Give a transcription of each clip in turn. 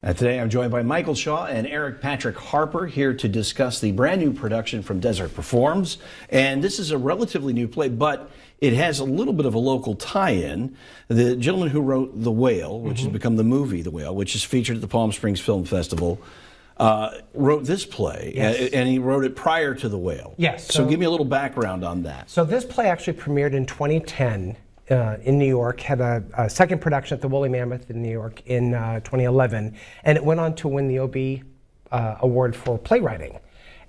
Today I'm joined by Michael Shaw and Eric Patrick Harper here to discuss the brand new production from Dezart Performs. And this is a relatively new play, but it has a little bit of a local tie-in. The gentleman who wrote The Whale, which has become the movie The Whale, which is featured at the Palm Springs Film Festival, wrote this play, and he wrote it prior to The Whale. Yes. So give me a little background on that. So this play actually premiered in 2010 in New York, had a second production at the Woolly Mammoth in New York in 2011, and it went on to win the OB Award for playwriting.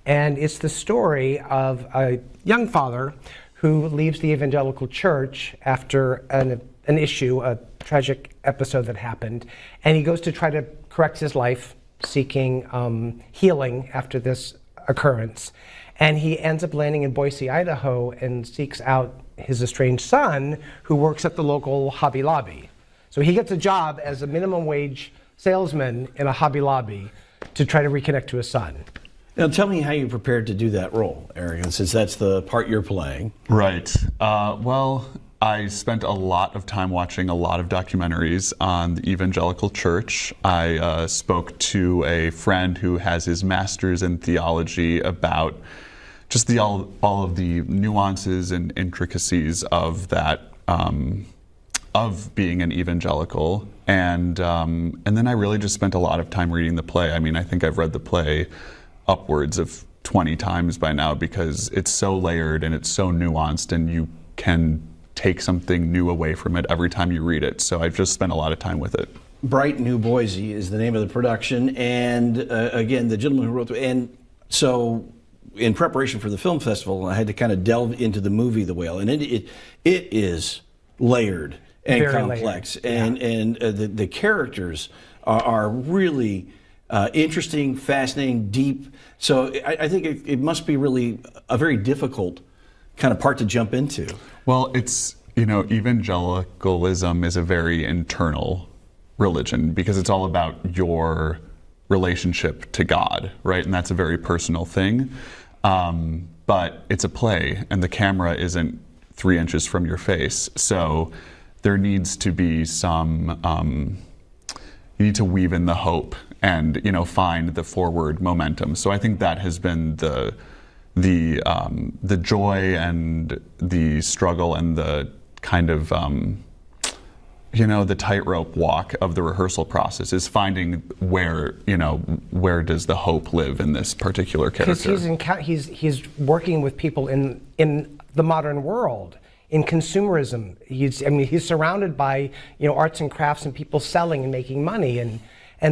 And it's the story of a young father who leaves the evangelical church after an issue, a tragic episode that happened, and he goes to try to correct his life, seeking healing after this occurrence. And he ends up landing in Boise, Idaho, and seeks out his estranged son, who works at the local Hobby Lobby. So he gets a job as a minimum wage salesman in a Hobby Lobby to try to reconnect to his son. Now tell me how you prepared to do that role, Eric, since that's the part you're playing. Right. Well, I spent a lot of time watching a lot of documentaries on the evangelical church. I spoke to a friend who has his master's in theology about just all of the nuances and intricacies of that, of being an evangelical. And then I really just spent a lot of time reading the play. I mean, I think I've read the play upwards of 20 times by now because it's so layered and it's so nuanced, and you can take something new away from it every time you read it. So I've just spent a lot of time with it. Bright New Boise is the name of the production, and again, the gentleman who wrote it. And so in preparation for the film festival, I had to kind of delve into the movie The Whale, and it is layered and very complex, layered. And the characters are really interesting, fascinating, deep. So I think it must be really a very difficult kind of part to jump into. Well, it's, evangelicalism is a very internal religion because it's all about your relationship to God, right? And that's a very personal thing. But it's a play, and the camera isn't 3 inches from your face. So there needs to be some, you need to weave in the hope and, find the forward momentum. So I think that has been the joy and the struggle and the kind of, the tightrope walk of the rehearsal process is finding where does the hope live in this particular character. Because he's working with people in the modern world, in consumerism. He's surrounded by arts and crafts and people selling and making money and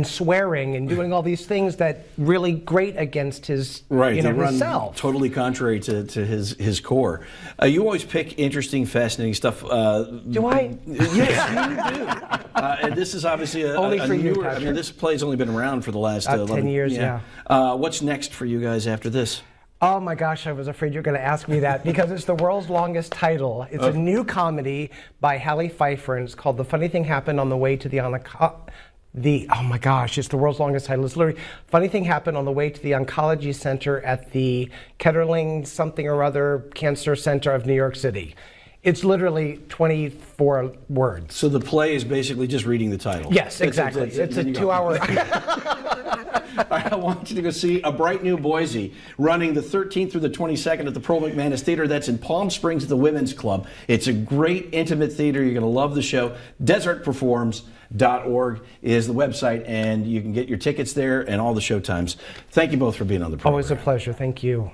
swearing and doing all these things that really grate against his his self. Totally contrary to his core. You always pick interesting, fascinating stuff. Do I? Yes, you do. And this is obviously a newer. I mean, this play's only been around for the last 10 years. Yeah. What's next for you guys after this? Oh my gosh, I was afraid you were going to ask me that because it's the world's longest title. It's a new comedy by Hallie Pfeiffer, and it's called The Funny Thing Happened on the Way to oh my gosh, it's the world's longest title. It's literally, funny thing happened on the way to the oncology center at the Ketterling something or other Cancer Center of New York City. It's literally 24 words. So the play is basically just reading the title. Yes, exactly. It's a 2-hour. I want you to go see A Bright New Boise, running the 13th through the 22nd at the Pearl McManus Theater. That's in Palm Springs at the Women's Club. It's a great, intimate theater. You're going to love the show. DezartPerforms.org is the website, and you can get your tickets there and all the show times. Thank you both for being on the program. Always a pleasure. Thank you.